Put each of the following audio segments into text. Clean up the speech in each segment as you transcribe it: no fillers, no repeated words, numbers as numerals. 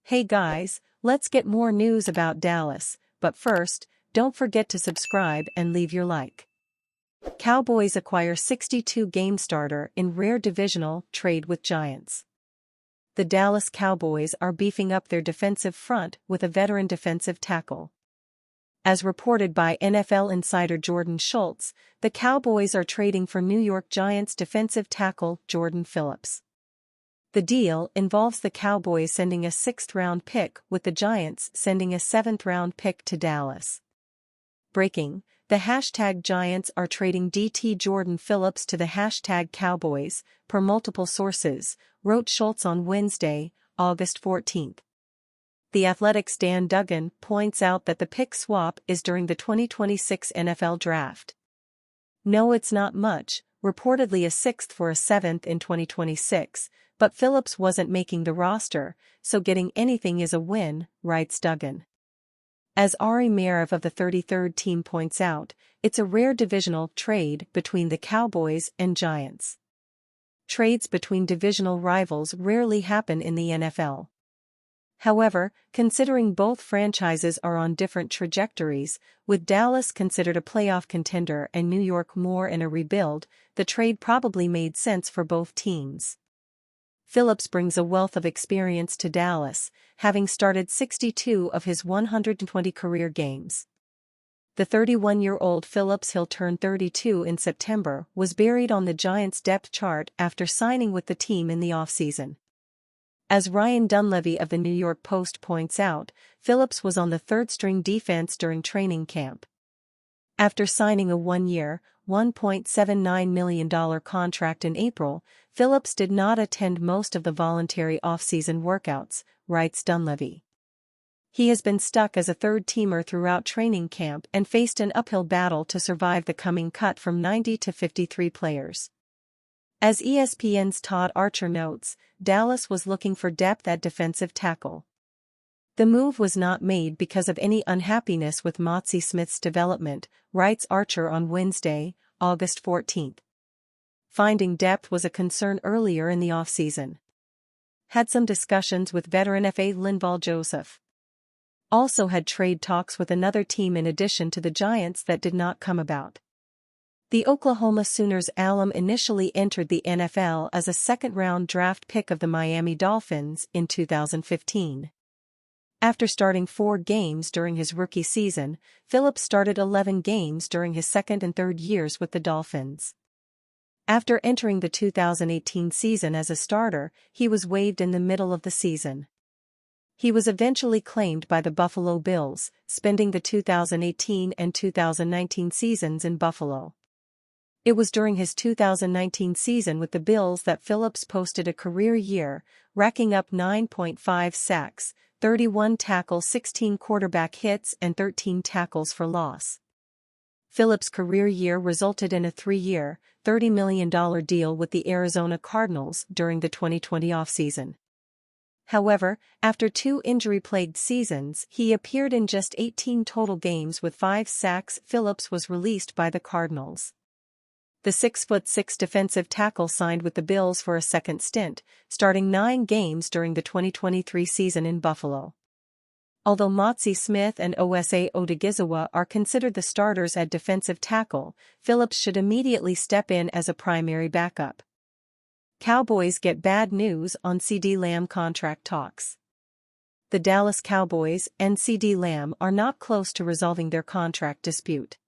Hey guys, let's get more news about Dallas, but first, don't forget to subscribe and leave your like. Cowboys acquire 62-game starter in rare divisional trade with Giants. The Dallas Cowboys are beefing up their defensive front with a veteran defensive tackle. As reported by NFL insider Jordan Schultz, the Cowboys are trading for New York Giants defensive tackle Jordan Phillips. The deal involves the Cowboys sending a 6th-round pick with the Giants sending a 7th-round pick to Dallas. Breaking, the #Giants are trading DT Jordan Phillips to the #Cowboys, per multiple sources, wrote Schultz on Wednesday, August 14. The Athletic's Dan Duggan points out that the pick swap is during the 2026 NFL Draft. No, it's not much, reportedly a 6th for a 7th in 2026, but Phillips wasn't making the roster, so getting anything is a win, writes Duggan. As Ari Merev of the 33rd team points out, it's a rare divisional trade between the Cowboys and Giants. Trades between divisional rivals rarely happen in the NFL. However, considering both franchises are on different trajectories, with Dallas considered a playoff contender and New York more in a rebuild, the trade probably made sense for both teams. Phillips brings a wealth of experience to Dallas, having started 62 of his 120 career games. The 31-year-old Phillips, he'll turn 32 in September, was buried on the Giants' depth chart after signing with the team in the offseason. As Ryan Dunleavy of the New York Post points out, Phillips was on the third-string defense during training camp. After signing a one-year, $1.79 million contract in April, Phillips did not attend most of the voluntary off-season workouts, writes Dunleavy. He has been stuck as a third-teamer throughout training camp and faced an uphill battle to survive the coming cut from 90 to 53 players. As ESPN's Todd Archer notes, Dallas was looking for depth at defensive tackle. The move was not made because of any unhappiness with Mazi Smith's development, writes Archer on Wednesday, August 14. Finding depth was a concern earlier in the offseason. Had some discussions with veteran F.A. Linval Joseph. Also had trade talks with another team in addition to the Giants that did not come about. The Oklahoma Sooners alum initially entered the NFL as a second-round draft pick of the Miami Dolphins in 2015. After starting 4 games during his rookie season, Phillips started 11 games during his second and third years with the Dolphins. After entering the 2018 season as a starter, he was waived in the middle of the season. He was eventually claimed by the Buffalo Bills, spending the 2018 and 2019 seasons in Buffalo. It was during his 2019 season with the Bills that Phillips posted a career year, racking up 9.5 sacks, 31 tackles, 16 quarterback hits and 13 tackles for loss. Phillips' career year resulted in a 3-year, $30 million deal with the Arizona Cardinals during the 2020 offseason. However, after 2 injury-plagued seasons, he appeared in just 18 total games with 5 sacks. Phillips was released by the Cardinals. The 6'6" defensive tackle signed with the Bills for a second stint, starting 9 games during the 2023 season in Buffalo. Although Mazi Smith and Osa Odighizuwa are considered the starters at defensive tackle, Phillips should immediately step in as a primary backup. Cowboys get bad news on Ceedee Lamb contract talks. The Dallas Cowboys and Ceedee Lamb are not close to resolving their contract dispute.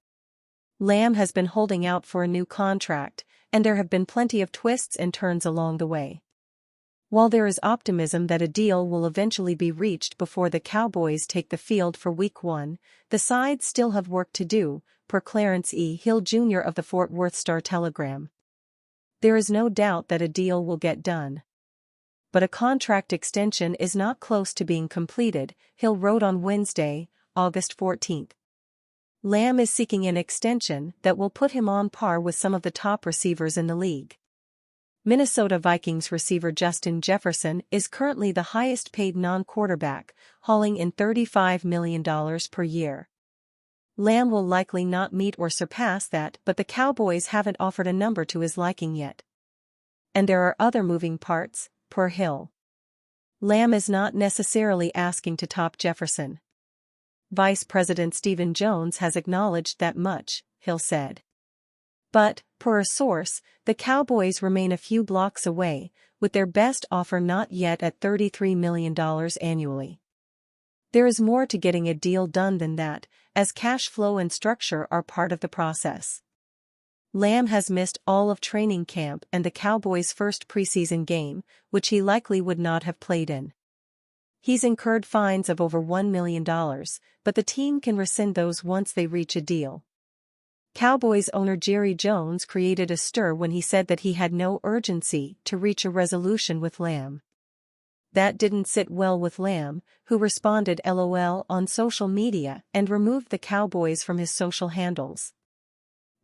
Lamb has been holding out for a new contract, and there have been plenty of twists and turns along the way. While there is optimism that a deal will eventually be reached before the Cowboys take the field for Week 1, the sides still have work to do, per Clarence E. Hill Jr. of the Fort Worth Star-Telegram. There is no doubt that a deal will get done. But a contract extension is not close to being completed, Hill wrote on Wednesday, August 14. Lamb is seeking an extension that will put him on par with some of the top receivers in the league. Minnesota Vikings receiver Justin Jefferson is currently the highest-paid non-quarterback, hauling in $35 million per year. Lamb will likely not meet or surpass that, but the Cowboys haven't offered a number to his liking yet. And there are other moving parts, per Hill. Lamb is not necessarily asking to top Jefferson. Vice President Stephen Jones has acknowledged that much, Hill said. But, per a source, the Cowboys remain a few blocks away, with their best offer not yet at $33 million annually. There is more to getting a deal done than that, as cash flow and structure are part of the process. Lamb has missed all of training camp and the Cowboys' first preseason game, which he likely would not have played in. He's incurred fines of over $1 million, but the team can rescind those once they reach a deal. Cowboys owner Jerry Jones created a stir when he said that he had no urgency to reach a resolution with Lamb. That didn't sit well with Lamb, who responded LOL on social media and removed the Cowboys from his social handles.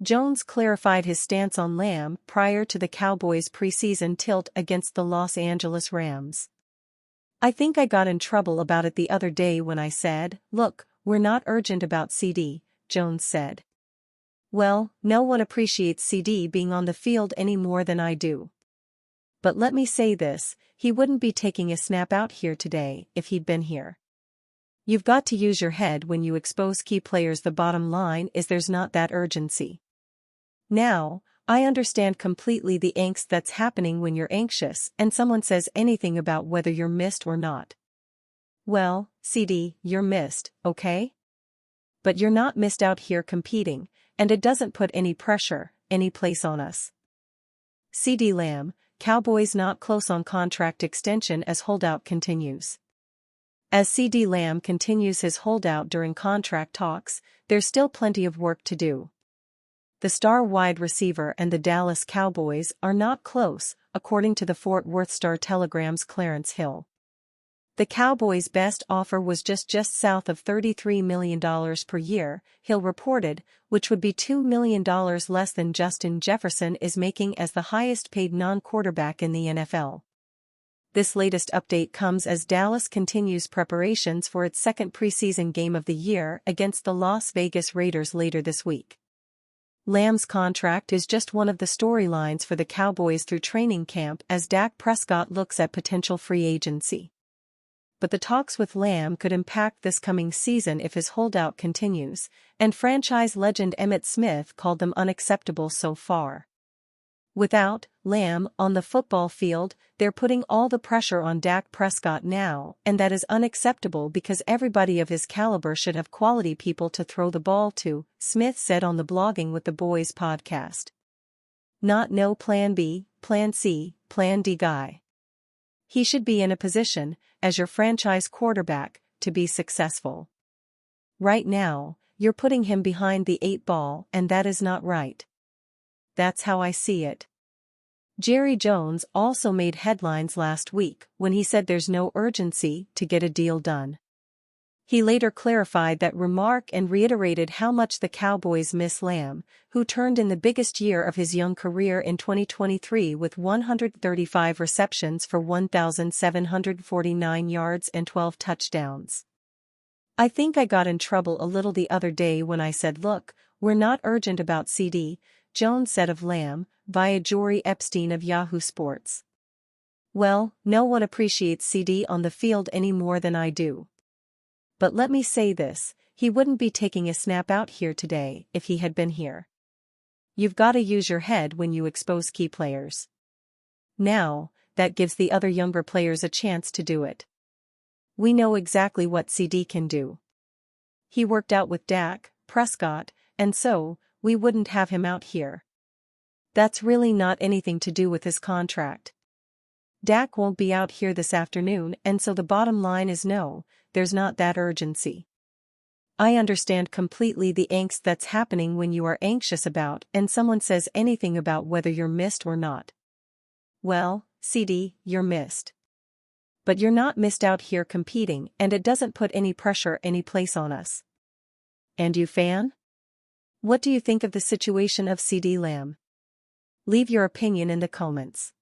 Jones clarified his stance on Lamb prior to the Cowboys' preseason tilt against the Los Angeles Rams. "I think I got in trouble about it the other day when I said, 'Look, we're not urgent about Ceedee,'" Jones said. "Well, no one appreciates Ceedee being on the field any more than I do. But let me say this, he wouldn't be taking a snap out here today if he'd been here. You've got to use your head when you expose key players. The bottom line is there's not that urgency. Now, I understand completely the angst that's happening when you're anxious and someone says anything about whether you're missed or not. Well, Ceedee, you're missed, okay? But you're not missed out here competing, and it doesn't put any pressure, any place on us." Ceedee Lamb, Cowboys not close on contract extension as holdout continues. As Ceedee Lamb continues his holdout during contract talks, there's still plenty of work to do. The star wide receiver and the Dallas Cowboys are not close, according to the Fort Worth Star-Telegram's Clarence Hill. The Cowboys' best offer was just south of $33 million per year, Hill reported, which would be $2 million less than Justin Jefferson is making as the highest-paid non-quarterback in the NFL. This latest update comes as Dallas continues preparations for its second preseason game of the year against the Las Vegas Raiders later this week. Lamb's contract is just one of the storylines for the Cowboys through training camp as Dak Prescott looks at potential free agency. But the talks with Lamb could impact this coming season if his holdout continues, and franchise legend Emmitt Smith called them unacceptable so far. Without Lamb on the football field, they're putting all the pressure on Dak Prescott now, and that is unacceptable because everybody of his caliber should have quality people to throw the ball to, Smith said on the Blogging with the Boys podcast. Not no plan B, plan C, plan D guy. He should be in a position, as your franchise quarterback, to be successful. Right now, you're putting him behind the 8 ball, and that is not right. That's how I see it. Jerry Jones also made headlines last week when he said there's no urgency to get a deal done. He later clarified that remark and reiterated how much the Cowboys miss Lamb, who turned in the biggest year of his young career in 2023 with 135 receptions for 1,749 yards and 12 touchdowns. "I think I got in trouble a little the other day when I said, 'Look, we're not urgent about Ceedee,'" Jones said of Lamb, via Jory Epstein of Yahoo Sports. "Well, no one appreciates Ceedee on the field any more than I do. But let me say this, he wouldn't be taking a snap out here today if he had been here. You've got to use your head when you expose key players. Now, that gives the other younger players a chance to do it. We know exactly what Ceedee can do. He worked out with Dak Prescott, and so, we wouldn't have him out here. That's really not anything to do with his contract. Dak won't be out here this afternoon, and so the bottom line is no, there's not that urgency. I understand completely the angst that's happening when you are anxious about and someone says anything about whether you're missed or not. Well, Ceedee, you're missed. But you're not missed out here competing, and it doesn't put any pressure any place on us. And you fan? What do you think of the situation of Ceedee Lamb? Leave your opinion in the comments.